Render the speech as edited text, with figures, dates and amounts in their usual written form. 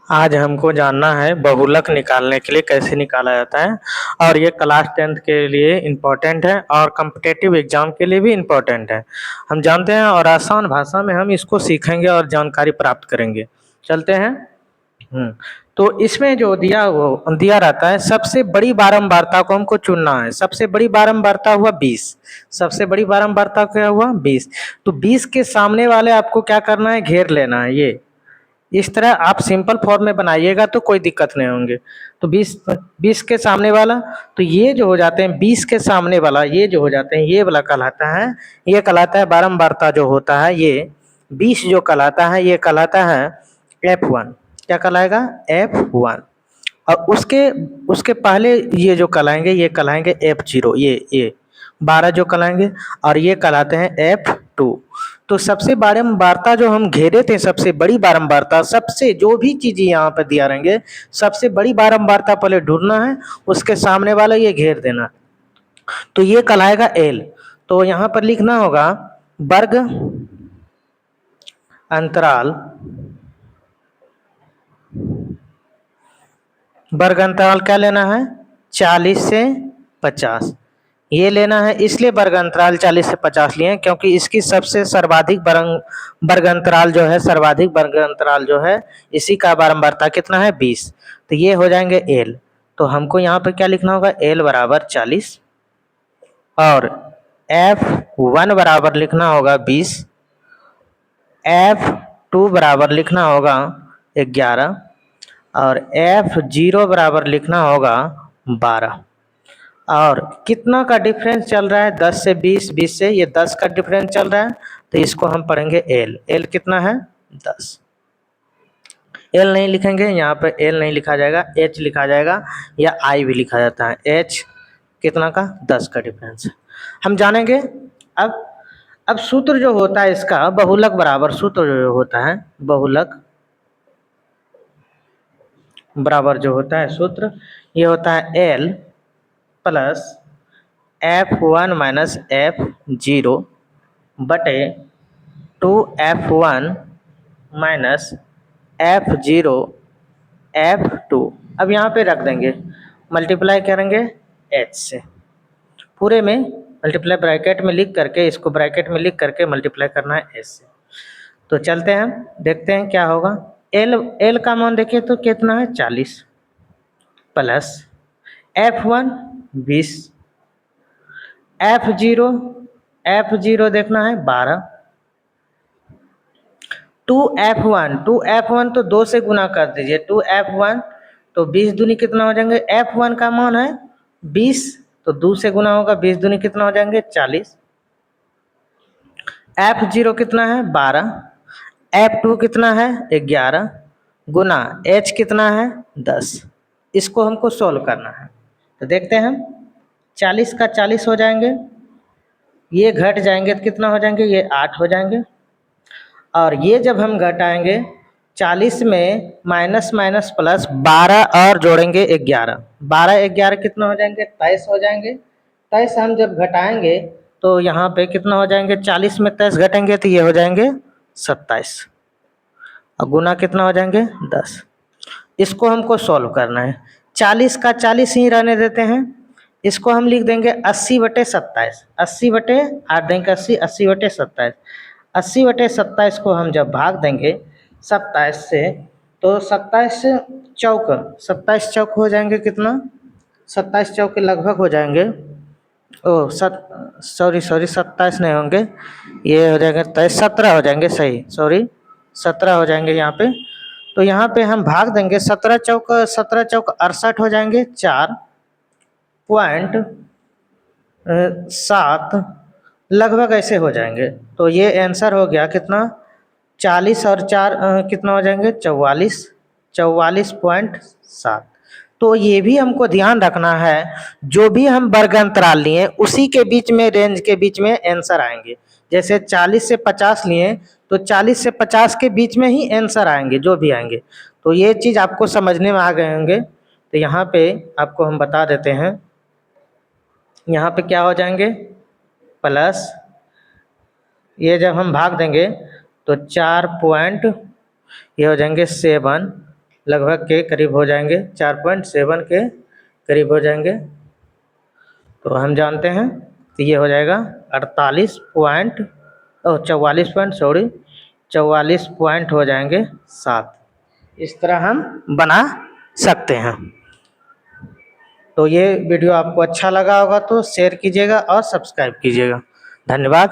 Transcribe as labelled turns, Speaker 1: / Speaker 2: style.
Speaker 1: आज हमको जानना है बहुलक निकालने के लिए कैसे निकाला जाता है और ये क्लास 10th के लिए इम्पोर्टेंट है और कॉम्पिटिटिव एग्जाम के लिए भी इम्पोर्टेंट है। हम जानते हैं और आसान भाषा में हम इसको सीखेंगे और जानकारी प्राप्त करेंगे। चलते हैं। तो इसमें जो दिया रहता है, सबसे बड़ी बारंबारता को हमको चुनना है। सबसे बड़ी बारंबारता हुआ 20। सबसे बड़ी बारंबारता क्या हुआ 20। तो 20 के सामने वाले आपको क्या करना है, घेर लेना है। ये इस तरह आप सिंपल फॉर्म में बनाइएगा तो कोई दिक्कत नहीं होंगे। तो 20 के सामने वाला, तो ये जो हो जाते हैं 20 के सामने वाला, ये जो हो जाते हैं ये वाला कहलाता है, ये कहलाता है बारंबारता जो होता है। ये 20 जो कहलाता है ये कहलाता है F1। क्या कहलाएगा, F1। और उसके उसके पहले ये जो कहलाएंगे ये कहलाएंगे F0। ये 12 जो कहलाएंगे और ये कहलाते हैं F2। तो सबसे बारंबारता जो हम घेरे थे, सबसे बड़ी बारंबारता, सबसे जो भी चीज यहाँ पर दिया रहेंगे, सबसे बड़ी बारंबारता पहले ढूंढना है, उसके सामने वाला ये घेर देना। तो ये कहलाएगा L। तो यहाँ पर लिखना होगा वर्ग अंतराल, वर्ग अंतराल क्या लेना है, 40 से 50 ये लेना है। इसलिए वर्ग अंतराल 40 से 50 लिए क्योंकि इसकी सबसे सर्वाधिक वर्ग अंतराल जो है, सर्वाधिक वर्ग अंतराल जो है, इसी का बारंबारता कितना है 20। तो ये हो जाएंगे L। तो हमको यहाँ पे क्या लिखना होगा, L बराबर 40 और F1 बराबर लिखना होगा 20, F2 बराबर लिखना होगा 11 और F0 बराबर लिखना होगा 12। और कितना का डिफरेंस चल रहा है, 10 से 20, 20 से ये 10 का डिफरेंस चल रहा है। तो इसको हम पढ़ेंगे L। L कितना है 10। L नहीं लिखेंगे, यहाँ पे L नहीं लिखा जाएगा, H लिखा जाएगा या I भी लिखा जाता है। H कितना का 10 का डिफरेंस है। हम जानेंगे अब सूत्र जो होता है इसका, बहुलक बराबर सूत्र जो होता है, बहुलक बराबर जो होता है सूत्र, ये होता है L plus F1 minus F0 बटे 2F1 माइनस F0 F2। अब यहाँ पे रख देंगे, मल्टीप्लाई करेंगे H से, पूरे में मल्टीप्लाई ब्रैकेट में लिख करके, इसको ब्रैकेट में लिख करके मल्टीप्लाई करना है H से। तो चलते हैं, देखते हैं क्या होगा। L का मान देखिए तो कितना है 40 प्लस F1 20, F0 देखना है 12, 2F1 तो 2 से गुना कर दीजिए, 2F1 तो 20 दूनी कितना हो जाएंगे, F1 का मान है 20 तो 2 से गुना होगा, 20 दूनी कितना हो जाएंगे 40, F0 कितना है 12, F2 कितना है 11 गुना H कितना है 10। इसको हमको सोल्व करना है। तो देखते हैं, 40 का 40 हो जाएंगे, ये घट जाएंगे तो कितना हो जाएंगे, ये 8 हो जाएंगे। और ये जब हम घटाएंगे 40 में माइनस माइनस प्लस 12 और जोड़ेंगे 11, 12 11 कितना हो जाएंगे 23 हो जाएंगे। 23 हम जब घटाएंगे तो यहाँ पे कितना हो जाएंगे, 40 में 23 घटेंगे तो ये हो जाएंगे 27 और गुना कितना हो जाएंगे 10। इसको हमको सॉल्व करना है। 40 का 40 ही रहने देते हैं, इसको हम लिख देंगे 80/27। 80/8 देंगे 80, 80/27। 80/27 को हम जब भाग देंगे 27 से, तो 27 चौक 27 चौक हो जाएंगे कितना, 27 चौक के लगभग हो जाएंगे, सॉरी 27 नहीं होंगे, ये हो जाएंगे 17 हो जाएंगे, सही सॉरी 17 हो जाएंगे यहाँ पे। तो यहाँ पे हम भाग देंगे 17 चौक 68 हो जाएंगे, 4.7 लगभग ऐसे हो जाएंगे। तो ये आंसर हो गया कितना, 40 और 4 कितना हो जाएंगे 44, 44.7। तो ये भी हमको ध्यान रखना है, जो भी हम वर्ग अंतराल लिए उसी के बीच में, रेंज के बीच में आंसर आएंगे। जैसे 40 से 50 लिए तो 40 से 50 के बीच में ही आंसर आएंगे, जो भी आएंगे। तो ये चीज़ आपको समझने में आ गए होंगे। तो यहाँ पे आपको हम बता देते हैं, यहाँ पे क्या हो जाएंगे प्लस, ये जब हम भाग देंगे तो 4 पॉइंट ये हो जाएंगे 7 लगभग के करीब हो जाएंगे, 4.7 के करीब हो जाएंगे। तो हम जानते हैं तो ये हो जाएगा 44 पॉइंट हो जाएंगे 7। इस तरह हम बना सकते हैं। तो ये वीडियो आपको अच्छा लगा होगा तो शेयर कीजिएगा और सब्सक्राइब कीजिएगा। धन्यवाद।